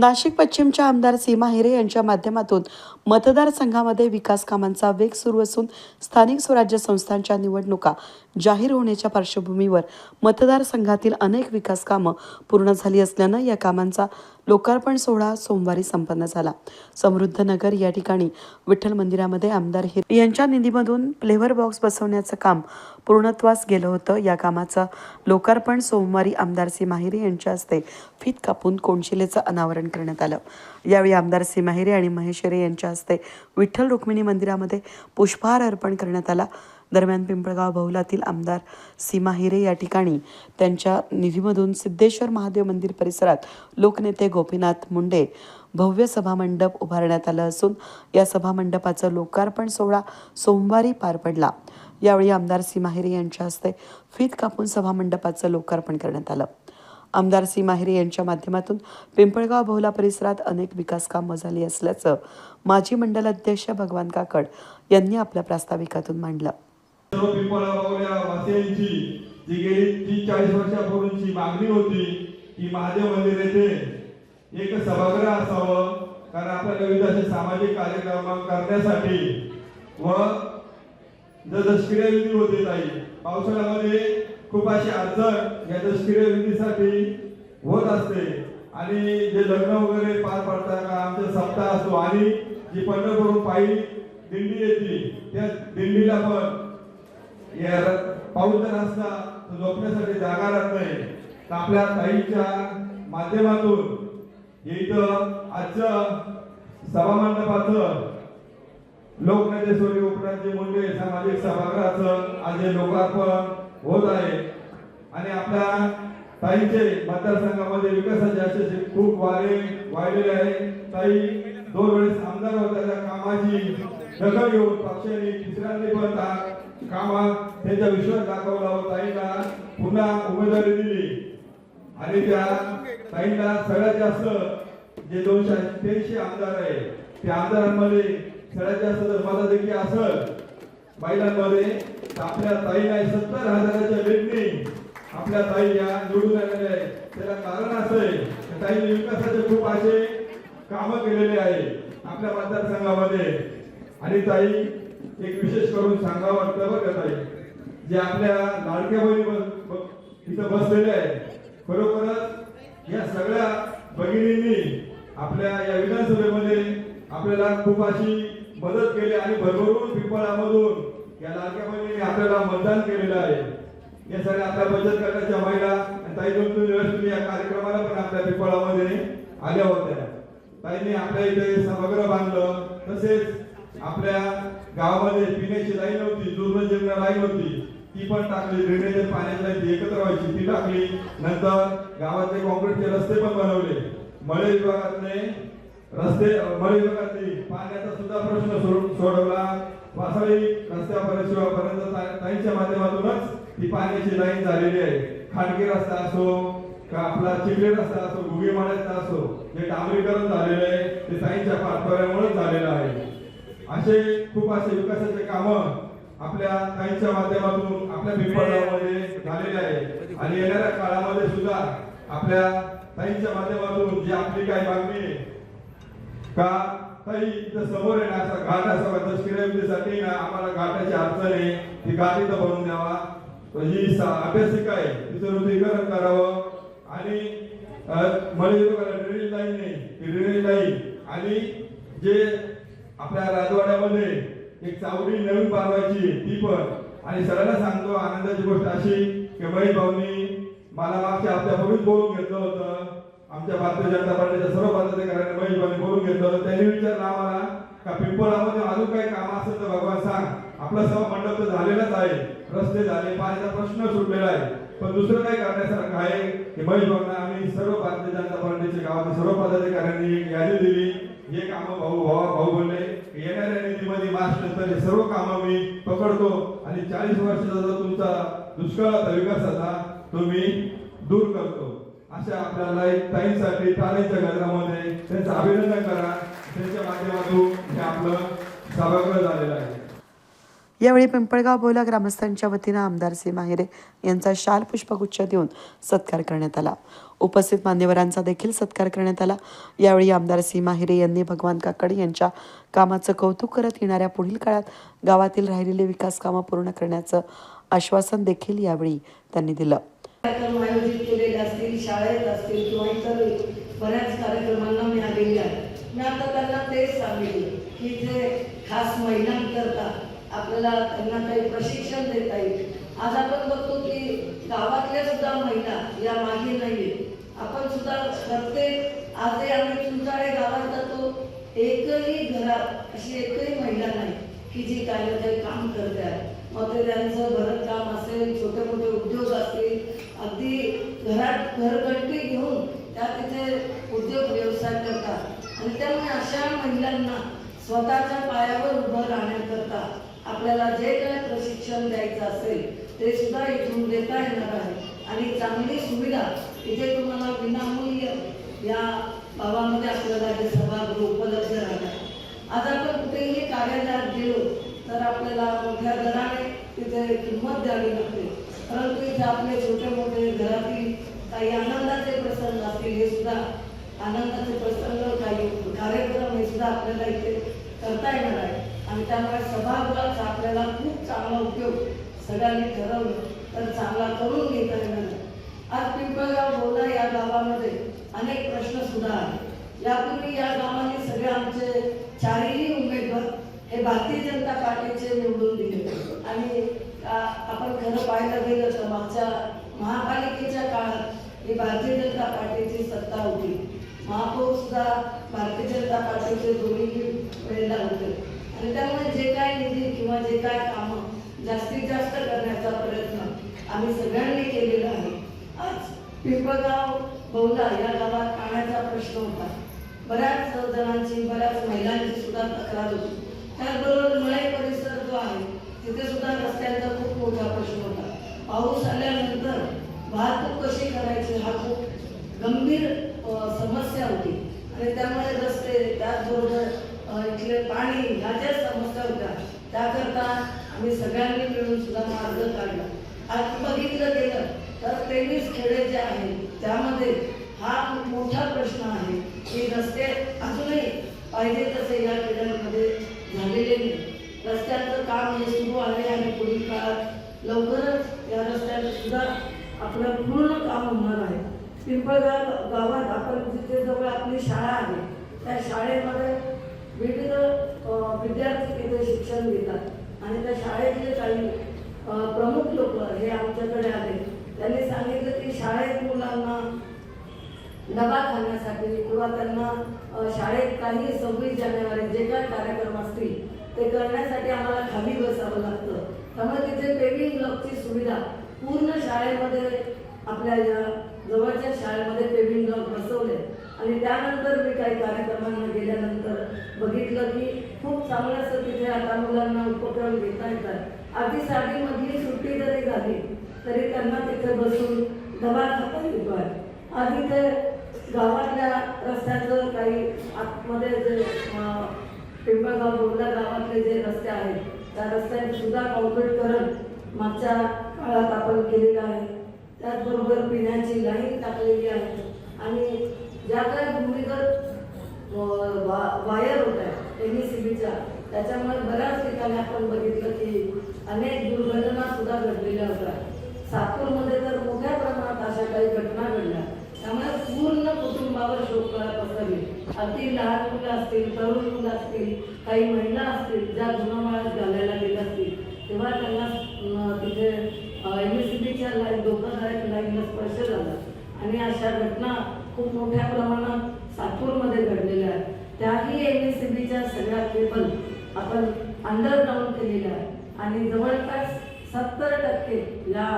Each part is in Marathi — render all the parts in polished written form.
नाशिक पश्चिमच्या आमदार सीमा हिरे यांच्या माध्यमातून मतदारसंघामध्ये विकास कामांचा वेग सुरू असून स्थानिक स्वराज्य संस्थांच्या निवडणुका जाहीर होण्याच्या पार्श्वभूमीवर मतदारसंघातील अनेक विकास कामं पूर्ण झाली असल्यानं या कामांचा लोकार्पण सोहळा सोमवारी संपन्न झाला। समृद्ध नगर या ठिकाणी विठ्ठल मंदिरामध्ये आमदार हिरे यांच्या निधीमधून फ्लेवर बॉक्स बसवण्याचं काम पूर्णत्वास गेलं होतं। या कामाचं लोकार्पण सोमवारी आमदार सीमा हिरे यांच्या हस्ते फीत कापून कोनशिलेचं अनावरण करण्यात आलं। यावेळी आमदार सीमा हिरे आणि महेश हिरे यांच्या हस्ते विठ्ठल रुक्मिणी मंदिरामध्ये पुष्पहार अर्पण करण्यात आला। दरम्यान पिंपळगाव बहुलातील आमदार सीमा हिरे या ठिकाणी त्यांच्या निधीमधून सिद्धेश्वर महादेव मंदिर परिसरात लोकनेते गोपीनाथ मुंडे भव्य सभामंडप उभारण्यात आलं असून या सभामंडपाचं लोकार्पण सोहळा सोमवारी पार पडला। यावेळी आमदार सीमा हिरे यांच्या हस्ते फीत कापून सभामंडपाचं लोकार्पण करण्यात आलं। आमदार सीमा हिरे यांच्या माध्यमातून पिंपळगाव बहुला परिसरात अनेक विकास कामं झाली असल्याचं माजी मंडल अध्यक्ष भगवान काकड यांनी आपल्या प्रास्ताविकातून मांडलं। सर्व पिंपळगावल्या वासियांची जी गेली 40 वर्षापूर्वीची मागणी होती की महादेव मंदिर येथे एक सभागृह असावं, कारण आपल्याला विविध असे सामाजिक कार्यक्रम करण्यासाठी व दशक्रिया विधी होते ताई पावसाळ्यामध्ये खूप अशी अडचण या दशक्रिया विधीसाठी होत असते आणि जे लग्न वगैरे पार पडतात का आमचा सप्ताह असतो आणि जी पंढरपूरहून पायी दिंडी येते त्या दिंडीला पण या पाऊस जर असता तर झोपण्यासाठी जागा राहत नाही। तर आपल्या ताईच्या माध्यमातून इथं आजचं सभामंडपाचं लोकनेते स्वर्गीय गोपीनाथजी मुंडे सामाजिक सभागृहाचं आज लोकार्पण होत आहे आणि आपल्या ताईंचे मतदारसंघामध्ये विकासाचे असे खूप वारे वाढलेले आहे। ताई 2 वेळेस आमदार होत्या, त्या कामाची दखल घेऊन पक्षाने तिसऱ्यांदा पण कामा त्यांचा विश्वास दाखवला व ताईंना पुन्हा उमेदवारी दिली आणि त्या ताईंना सगळ्यात जास्त जे 283 आमदार आहे त्या आमदारांमध्ये सगळ्यात जास्त जर मताधिक्य असेल महिलांमध्ये तर आपल्या ताईला 70,000च्या लीडनी आपल्या ताई या निवडून आलेल्या आहे। त्याला कारण असं आहे की ताईंनी विकासाचे खूप असे कामं केलेले आहे आपल्या मतदारसंघामध्ये आणि ताई एक विशेष करून सांगावं वाटतं बरं का ताई जे आपल्या लाडक्या बहिणी इथं बसलेले आहे, खरोखरच या सगळ्या भगिनींनी आपल्या या विधानसभेमध्ये आपल्याला खूप अशी मदत केली आणि भरभरून पिंपळामधून या लाडक्या बहिणींनी आपल्याला मतदान केलेलं आहे। या सगळ्या आपल्या बचत गटाच्या महिला ताई 2-3 दिवस तुम्ही या कार्यक्रमाला पण आपल्या पिंपळामध्ये आल्या होत्या। ताईंनी आपल्या इथे सभागृह बांधलं, तसेच आपल्या गावामध्ये पिण्याची लाईन होती, दुर्गंध लाईन होती ती पण टाकली, ड्रेनेज पाण्याची लाईन एकत्र व्हायची ती टाकली। नंतर गावातले काँक्रीटचे रस्ते पण बनवले, मळे विभागातले पाण्याचा सुद्धा प्रश्न सोडवला। वासाळी रस्त्यापर्यंत ताईंच्या माध्यमातूनच ती पाण्याची लाईन झालेली आहे। खाडकी रस्ता असो का आपला चिखले रस्ता असो, गुगेमाळ्याचा असो, जे डांबरीकरण झालेलं आहे ते ताईंच्या पाठबळामुळे झालेलं आहे। असे खूप असे विकासाचे कामं आपल्या ताईंच्या माध्यमातून आपल्या पिंपळगावमध्ये झालेले आहे आणि येणाऱ्या काळामध्ये सुद्धा आपल्या ताईंच्या माध्यमातून जी आपली काही मागणी आहे का ताई इथं समोर आहे ना असा घाट असावा, दशक्रियासाठी ना आम्हाला घाटाची अडचण आहे, ती घाट इथं बनवून द्यावा। ही अभ्यासिका आहे तिचं रुंदीकरण करावं आणि मळे ड्रेनेज लाईन नाही ड्रेनेज लाईन आणि जे आपल्या राजवाड्यामध्ये एक चावडी नवीन बांधवायची ती पण। आणि सगळ्यांना सांगतो आनंदाची गोष्ट अशी की महेश भाऊंनी मला मागच्या हप्त्यापूर्वीच बोलून घेतलं होतं, आमच्या भारतीय जनता पार्टीच्या सर्व पदाधिकाऱ्यांनी महेश भाऊंनी बोलून घेतलं होतं। त्यांनी विचारलं आम्हाला का पिंपळामध्ये अजून काही काम असेल तर भगवान सांग, आपला सभामंडप तर झालेलाच आहे, रस्ते झाले, पाण्याचा प्रश्न सुटलेला आहे, पण दुसरं काही करण्यासारखं आहे की महेश भाऊंना आम्ही सर्व भारतीय जनता पार्टीच्या गावातील सर्व पदाधिकाऱ्यांनी यादी दिली, हे कामं भाऊ बोलले येणाऱ्या निधीमध्ये महाराष्ट्र सर्व कामं मी पकडतो आणि 40 वर्षाचा जो तुमचा दुष्काळाचा विकासाचा तो मी दूर करतो। अशा आपल्याला एक ताईंसाठी ताईंच्या गजरामध्ये त्यांचं अभिनंदन करा, त्यांच्या माध्यमातून हे आपलं सभागृह झालेलं आहे। यावेळी पिंपळगाव बोला ग्रामस्थांच्या वतीनं आमदार सी माहिरे यांचा शाल पुष्पगुच्छ देऊन सत्कार करण्यात आला. उपस्थित मान्यवरांचा देखील सत्कार करण्यात आला. यावेळी आमदार सी माहिरे यांनी भगवान काकड यांच्या कामाचं कौतुक करत येणाऱ्या पुढील काळात गावातील राहिलेले विकास कामं पूर्ण करण्याचं आश्वासन देखील यावेळी त्यांनी दिलं. कार्यक्रम आयोजित केलेले असतील, शाळेत असतील किंवा इतर बऱ्याच कार्यक्रमांना मी आलेली आहे. मी आता त्यांना तेच सांगितले की जे खास महिलांकरता आपल्याला त्यांना काही प्रशिक्षण देता येईल. आज आपण बघतो की गावातल्या सुद्धा महिला या मागे नाहीये. आपण सुद्धा प्रत्येक आजही आम्ही चुंचाळे गावात जातो, एकही घरात अशी एकही महिला नाही की जी काही काही काम करते आहे. मग ते त्यांचं भरतकाम असेल, छोटे मोठे उद्योग असतील, अगदी घरात घरघंटी घेऊन त्या तिथे उद्योग व्यवसाय करतात. आणि त्यामुळे अशा महिलांना स्वतःच्या पायावर उभं राहण्याकरता आपल्याला जे काय प्रशिक्षण द्यायचं असेल ते सुद्धा इथून देता येणार आहे. आणि चांगली सुविधा इथे तुम्हाला विनामूल्य या गावामध्ये आपल्याला हे सभागृह उपलब्ध राहणार. आज आपण कुठेही कार्यालयात गेलो तर आपल्याला मोठ्या दराने तिथे किंमत द्यावी लागते. परंतु इथे आपले छोटे मोठे घरातील काही आनंदाचे प्रसंग असतील, हे सुद्धा आनंदाचे प्रसंग, काही कार्यक्रम हे सुद्धा आपल्याला इथे करता येणार आहे. आणि त्यामुळे सभागृहाचा आपल्याला खूप चांगला उपयोग सगळ्यांनी ठरवलं तर चांगला करून घेता येणार आहे. आज पिंपळगाव बोला या गावामध्ये अनेक प्रश्न सुद्धा आहेत. यापूर्वी या गावाने सगळे आमचे चारही उमेदवार हे भारतीय जनता पार्टीचे निवडून दिले. आणि आपण खरं पाहायला गेलं तर मागच्या महापालिकेच्या काळात ही भारतीय जनता पार्टीची सत्ता होती. महापौर सुद्धा भारतीय जनता पार्टीचे दोन्ही वेळेला होते. आणि त्यामुळे जे काय निधी किंवा जे काय कामं जास्तीत जास्त करण्याचा प्रयत्न आम्ही सगळ्यांनी केलेला आहे. आज पिंपळगाव बहुला या गावात पाण्याचा प्रश्न होता. बऱ्याच जणांची, बऱ्याच महिलांची सुद्धा तक्रार होती. त्याचबरोबर मळई परिसर जो आहे तिथे सुद्धा रस्त्यांचा खूप मोठा प्रश्न होता. पाऊस आल्यानंतर वाहतूक कशी करायची हा खूप गंभीर समस्या होती. आणि त्यामुळे रस्ते, त्याचबरोबर इथले पाणी, ह्या ज्या समस्या होत्या त्याकरता आम्ही सगळ्यांनी मिळून सुद्धा मार्ग काढला. आज बघितलं गेलं तर 23 खेडे जे आहेत त्यामध्ये हा मोठा प्रश्न आहे की रस्ते अजूनही पाहिजे तसे या खेड्यांमध्ये झालेले नाही. रस्त्याचं काम हे सुरू आहे आणि पुढील काळात लवकरच या रस्त्याचं सुद्धा आपलं पूर्ण काम होणार आहे. पिंपळगाव गावात आपण जिथे जवळ आपली शाळा आहे त्या शाळेमध्ये विविध विद्यार्थी तिथे शिक्षण घेतात. आणि त्या शाळेतले काही प्रमुख लोक हे आमच्याकडे आले. त्यांनी सांगितलं की शाळेत मुलांना डबा खाण्यासाठी किंवा त्यांना शाळेत काही 26 जानेवारी जे काय कार्यक्रम असतील ते करण्यासाठी आम्हाला खाली बसावं लागतं. त्यामुळे तिथे पेविंग ब्लॉकची सुविधा पूर्ण शाळेमध्ये, आपल्या या जवळच्या शाळेमध्ये पेविंग ब्लॉक बसवले. आणि त्यानंतर मी काही कार्यक्रमांना गेल्यानंतर बघितलं की खूप चांगलं असं तिथे आता मुलांना उपक्रम घेता येतात. अगदी साधी मधली सुट्टी जरी झाली तरी त्यांना तिथे बसून डबा खाता येतो आहे. आधी ते गावातल्या रस्त्याचं काही आतमध्ये जे पिंपळगाव बोर्डा गावातले जे रस्ते आहेत त्या रस्त्यात सुद्धा कॉन्क्रीटकरण मागच्या काळात आपण केलेलं आहे. त्याचबरोबर पिण्याची लाईन टाकलेली आहे. आणि ज्या काही भूमिगत वायर होत्या MSCBच्या त्याच्यामुळे बऱ्याच ठिकाणी आपण बघितलं की अनेक दुर्घटना सुद्धा घडलेल्या होत्या. सातूरमध्ये तर मोठ्या प्रमाणात अशा काही घटना घडल्या. त्यामुळे पूर्ण कुटुंबावर शोककळा पसरली. अगदी लहान मुलं असतील, तरुण मुलं असतील, काही महिला असतील ज्या जुनामाळ्यात घालायला गेल्या असतील तेव्हा त्यांना तिथे MSCBच्या लाईन, धोकादायक लाईनला स्पर्श झाला. आणि अशा घटना खूप मोठ्या प्रमाणात सातूरमध्ये घडलेल्या आहेत. त्याही MSCBच्या सगळ्या केबल आपण अंडरग्राऊंड केलेल्या आहेत. आणि जवळपास 70% या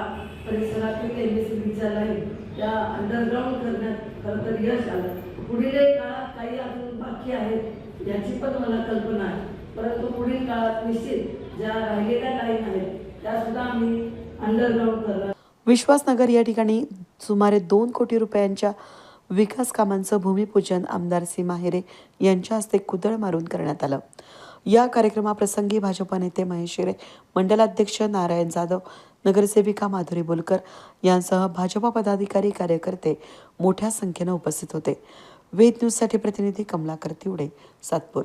परिसरातील MSCBच्या लाईन त्या अंडरग्राऊंड करण्यात खरं तर यश आलं. पुढील काळात काही अजून बाकी आहेत याची पण मला कल्पना आहे. परंतु पुढील काळात निश्चित ज्या राहिलेल्या लाईन आहेत त्या सुद्धा आम्ही अंडरग्राऊंड करणार. विश्वासनगर या ठिकाणी सुमारे 2 कोटी रुपयांच्या विकास कामांचं भूमिपूजन आमदार सी माहिरे यांच्या हस्ते कुदळ मारून करण्यात आलं. या कार्यक्रमाप्रसंगी भाजप नेते महेश हिरे, मंडलाध्यक्ष नारायण जाधव, नगरसेविका माधुरी बोलकर यांसह भाजपा पदाधिकारी कार्यकर्ते मोठ्या संख्येने उपस्थित होते. वेद न्यूजसाठी प्रतिनिधी कमलाकर तिवडे, सातपूर.